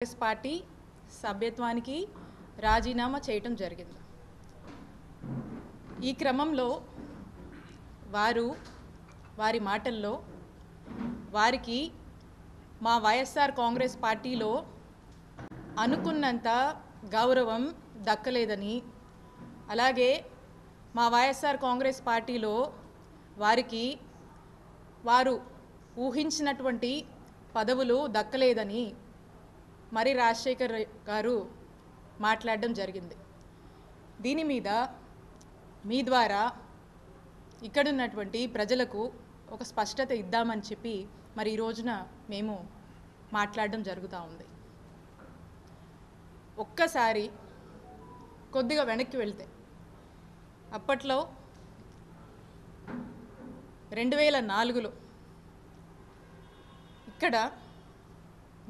Congress party సభ్యత్వానికి రాజీనామా చేయటం జరిగింది. ఈ క్రమంలో వారి మాటల్లో వారికి మా వైఎస్ఆర్ కాంగ్రెస్ పార్టీలో అనుకున్నంత గౌరవం దక్కలేదని, అలాగే మా వైఎస్ఆర్ కాంగ్రెస్ పార్టీలో వారు ఊహించినటువంటి పదవులు దక్కలేదని మరి రాజశేఖర్ గారు మాట్లాడడం జరిగింది. దీని మీద మీ ద్వారా ఇక్కడున్నటువంటి ప్రజలకు ఒక స్పష్టత ఇద్దామని చెప్పి మరి ఈ రోజున మేము మాట్లాడడం జరుగుతూ ఉంది. ఒక్కసారి కొద్దిగా వెనక్కి వెళ్తే అప్పట్లో 2004లో ఇక్కడ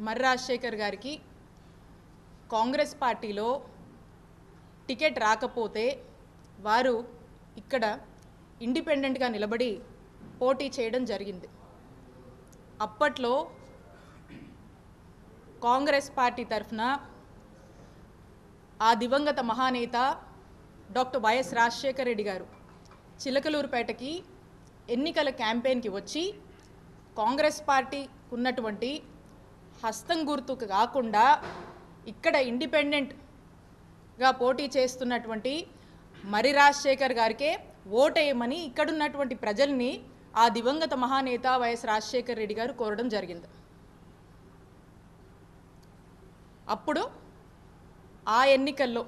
మరి రాజశేఖర్ గారికి కాంగ్రెస్ పార్టీలో టికెట్ రాకపోతే వారు ఇక్కడ ఇండిపెండెంట్గా నిలబడి పోటీ చేయడం జరిగింది. అప్పట్లో కాంగ్రెస్ పార్టీ తరఫున ఆ దివంగత మహానేత డాక్టర్ వైఎస్ రాజశేఖర్ రెడ్డి గారు చిలకలూరుపేటకి ఎన్నికల క్యాంపెయిన్కి వచ్చి కాంగ్రెస్ పార్టీ ఉన్నటువంటి హస్తం గుర్తుకు కాకుండా ఇక్కడ ఇండిపెండెంట్గా పోటీ చేస్తున్నటువంటి మరి రాజశేఖర్ గారికే ఓటేయమని ఇక్కడున్నటువంటి ప్రజల్ని ఆ దివంగత మహానేత వైఎస్ రాజశేఖర్ రెడ్డి గారు కోరడం జరిగింది. అప్పుడు ఆ ఎన్నికల్లో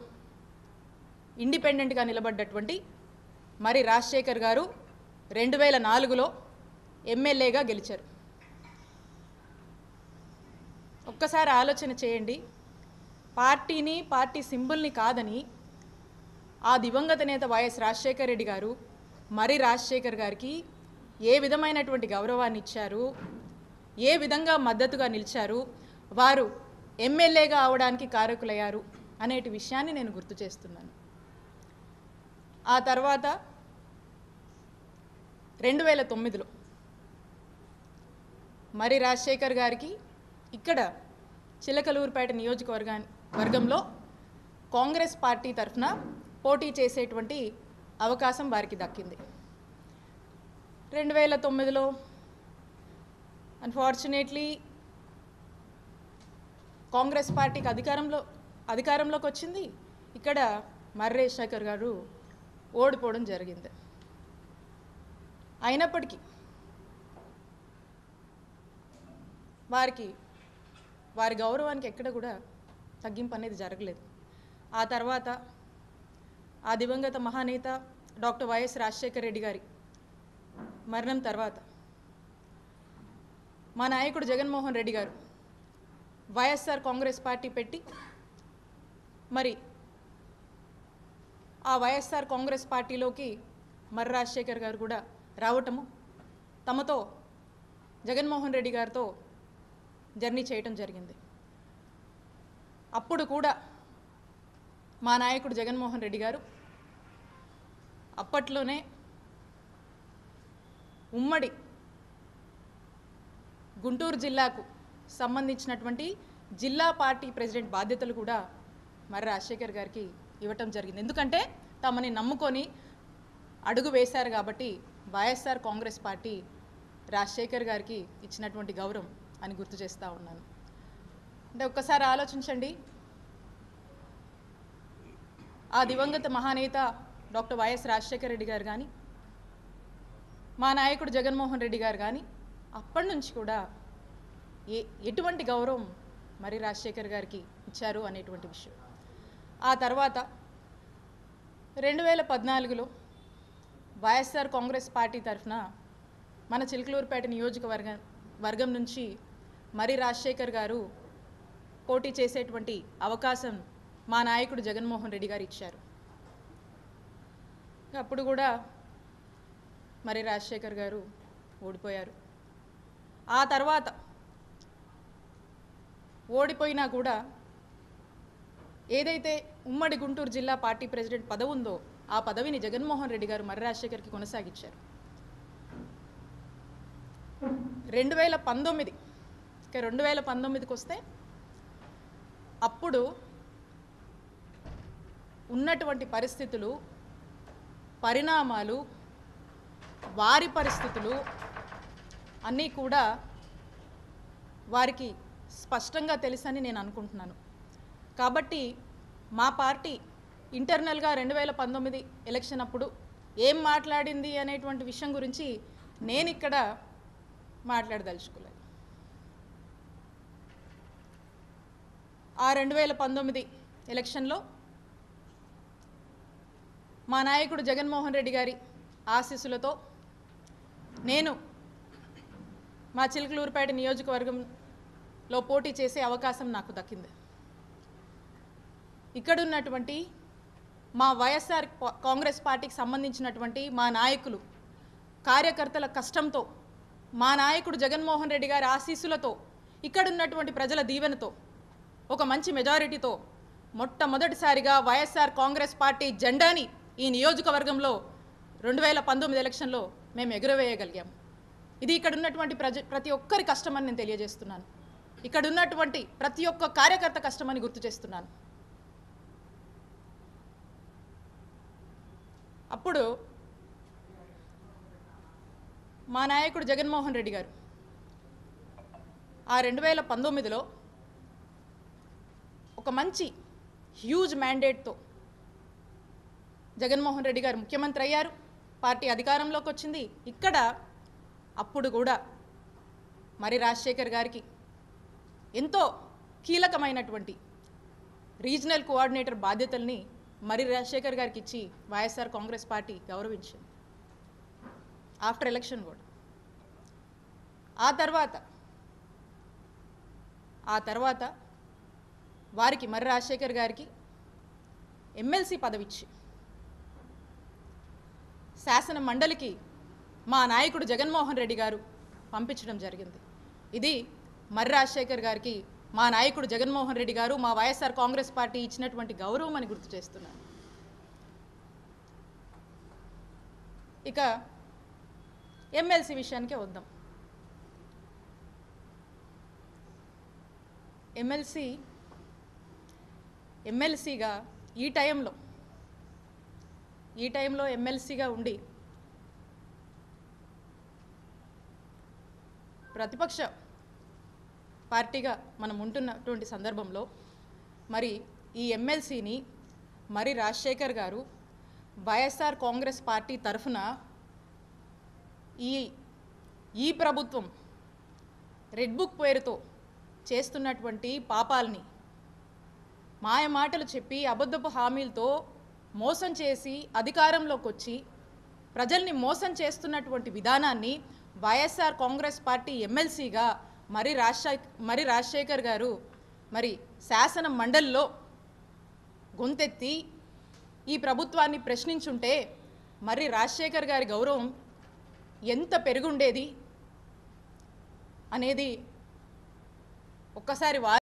ఇండిపెండెంట్గా నిలబడ్డటువంటి మరి రాజశేఖర్ గారు 2004లో ఎమ్మెల్యేగా గెలిచారు. ఒక్కసారి ఆలోచన చేయండి. పార్టీని, పార్టీ సింబల్ని కాదని ఆ దివంగత నేత వైఎస్ రాజశేఖర్ రెడ్డి గారు మరి రాజశేఖర్ గారికి ఏ విధమైనటువంటి గౌరవాన్ని ఇచ్చారు, ఏ విధంగా మద్దతుగా నిలిచారు, వారు ఎమ్మెల్యేగా అవడానికి కారకులయ్యారు అనేటి విషయాన్ని నేను గుర్తు చేస్తున్నాను. ఆ తర్వాత 2009లో మరి రాజశేఖర్ గారికి ఇక్కడ చిలకలూరుపేట నియోజకవర్గంలో కాంగ్రెస్ పార్టీ తరఫున పోటీ చేసేటువంటి అవకాశం వారికి దక్కింది. 2009లో అన్ఫార్చునేట్లీ కాంగ్రెస్ పార్టీకి అధికారంలోకి వచ్చింది. ఇక్కడ మరి రాజశేఖర్ గారు ఓడిపోవడం జరిగింది. అయినప్పటికీ వారి గౌరవానికి ఎక్కడ కూడా తగ్గింపు అనేది జరగలేదు. ఆ తర్వాత ఆ దివంగత మహానేత డాక్టర్ వైఎస్ రాజశేఖర్ రెడ్డి గారి మరణం తర్వాత మా నాయకుడు జగన్మోహన్ రెడ్డి గారు వైఎస్ఆర్ కాంగ్రెస్ పార్టీ పెట్టి మరి ఆ వైఎస్ఆర్ కాంగ్రెస్ పార్టీలోకి మరి రాజశేఖర్ గారు కూడా రావటము, తమతో జగన్మోహన్ రెడ్డి గారితో జర్నీ చేయటం జరిగింది. అప్పుడు కూడా మా నాయకుడు జగన్మోహన్ రెడ్డి గారు అప్పట్లోనే ఉమ్మడి గుంటూరు జిల్లాకు సంబంధించినటువంటి జిల్లా పార్టీ ప్రెసిడెంట్ బాధ్యతలు కూడా మరి రాజశేఖర్ గారికి ఇవ్వటం జరిగింది. ఎందుకంటే తమని నమ్ముకొని అడుగు వేశారు కాబట్టి వైఎస్ఆర్ కాంగ్రెస్ పార్టీ రాజశేఖర్ గారికి ఇచ్చినటువంటి గౌరవం అని గుర్తు చేస్తూ ఉన్నాను. అంటే ఒక్కసారి ఆలోచించండి. ఆ దివంగత మహానేత డాక్టర్ వైఎస్ రాజశేఖర్ రెడ్డి గారు కానీ, మా నాయకుడు జగన్మోహన్ రెడ్డి గారు కానీ అప్పటి నుంచి కూడా ఎటువంటి గౌరవం మరి రాజశేఖర్ గారికి ఇచ్చారు అనేటువంటి విషయం. ఆ తర్వాత 2014లో వైఎస్ఆర్ కాంగ్రెస్ పార్టీ తరఫున మన చిలకలూరుపేట నియోజకవర్గం నుంచి మరి రాజశేఖర్ గారు పోటీ చేసేటువంటి అవకాశం మా నాయకుడు జగన్మోహన్ రెడ్డి గారు ఇచ్చారు. అప్పుడు కూడా మరి రాజశేఖర్ గారు ఓడిపోయారు. ఆ తర్వాత ఓడిపోయినా కూడా ఏదైతే ఉమ్మడి గుంటూరు జిల్లా పార్టీ ప్రెసిడెంట్ పదవి ఉందో ఆ పదవిని జగన్మోహన్ రెడ్డి గారు మరి రాజశేఖర్కి కొనసాగించారు. 2019 ఇక 2019కి వస్తే అప్పుడు ఉన్నటువంటి పరిస్థితులు, పరిణామాలు, వారి పరిస్థితులు అన్నీ కూడా వారికి స్పష్టంగా తెలుసని నేను అనుకుంటున్నాను. కాబట్టి మా పార్టీ ఇంటర్నల్గా 2019 ఎలక్షన్ అప్పుడు ఏం మాట్లాడింది అనేటువంటి విషయం గురించి నేను ఇక్కడ మాట్లాడదలుచుకోలేదు. ఆ 2019 ఎలక్షన్లో మా నాయకుడు జగన్మోహన్ రెడ్డి గారి ఆశీస్సులతో నేను మా చిలకలూరుపేట నియోజకవర్గంలో పోటీ చేసే అవకాశం నాకు దక్కింది. ఇక్కడున్నటువంటి మా వైఎస్ఆర్ కాంగ్రెస్ పార్టీకి సంబంధించినటువంటి మా నాయకులు, కార్యకర్తల కష్టంతో, మా నాయకుడు జగన్మోహన్ రెడ్డి గారి ఆశీస్సులతో, ఇక్కడున్నటువంటి ప్రజల దీవెనతో, ఒక మంచి మెజారిటీతో మొట్టమొదటిసారిగా వైఎస్ఆర్ కాంగ్రెస్ పార్టీ జెండాని ఈ నియోజకవర్గంలో 2019 ఎలక్షన్లో మేము ఎగురవేయగలిగాము. ఇది ఇక్కడ ఉన్నటువంటి ప్రతి ఒక్కరి కష్టమని నేను తెలియజేస్తున్నాను. ఇక్కడ ఉన్నటువంటి ప్రతి ఒక్క కార్యకర్త కష్టమని గుర్తు చేస్తున్నాను. అప్పుడు మా నాయకుడు జగన్మోహన్ రెడ్డి గారు ఆ 2019లో ఒక మంచి హ్యూజ్ మ్యాండేట్తో జగన్మోహన్ రెడ్డి గారు ముఖ్యమంత్రి అయ్యారు, పార్టీ అధికారంలోకి వచ్చింది. ఇక్కడ అప్పుడు కూడా మరి రాజశేఖర్ గారికి ఎంతో కీలకమైనటువంటి రీజనల్ కోఆర్డినేటర్ బాధ్యతల్ని మరి రాజశేఖర్ గారికి ఇచ్చి వైఎస్ఆర్ కాంగ్రెస్ పార్టీ గౌరవించింది ఆఫ్టర్ ఎలక్షన్ కూడా. ఆ తర్వాత వారికి మరి రాజశేఖర్ గారికి ఎమ్మెల్సీ పదవిచ్చి శాసన మండలికి మా నాయకుడు జగన్మోహన్ రెడ్డి గారు పంపించడం జరిగింది. ఇది మరి రాజశేఖర్ గారికి మా నాయకుడు జగన్మోహన్ రెడ్డి గారు, మా వైఎస్ఆర్ కాంగ్రెస్ పార్టీ ఇచ్చినటువంటి గౌరవం అని గుర్తు చేస్తున్నాను. ఇక ఎమ్మెల్సీ విషయానికే వద్దాం. ఎమ్మెల్సీగా ఈ టైంలో ఎమ్మెల్సీగా ఉండి ప్రతిపక్ష పార్టీగా మనం ఉంటున్నటువంటి సందర్భంలో మరి ఈ ఎమ్మెల్సీని మరి రాజశేఖర్ గారు వైఎస్ఆర్ కాంగ్రెస్ పార్టీ తరఫున ఈ ప్రభుత్వం రెడ్ బుక్ పేరుతో చేస్తున్నటువంటి పాపాలని, మాయ మాటలు చెప్పి అబద్ధపు హామీలతో మోసం చేసి అధికారంలోకి వచ్చి ప్రజల్ని మోసం చేస్తున్నటువంటి విధానాన్ని వైఎస్ఆర్ కాంగ్రెస్ పార్టీ ఎమ్మెల్సీగా మరి రాజశేఖర్ గారు మరి శాసన మండలిలో గొంతెత్తి ఈ ప్రభుత్వాన్ని ప్రశ్నించుంటే మరి రాజశేఖర్ గారి గౌరవం ఎంత పెరుగుండేది అనేది ఒక్కసారి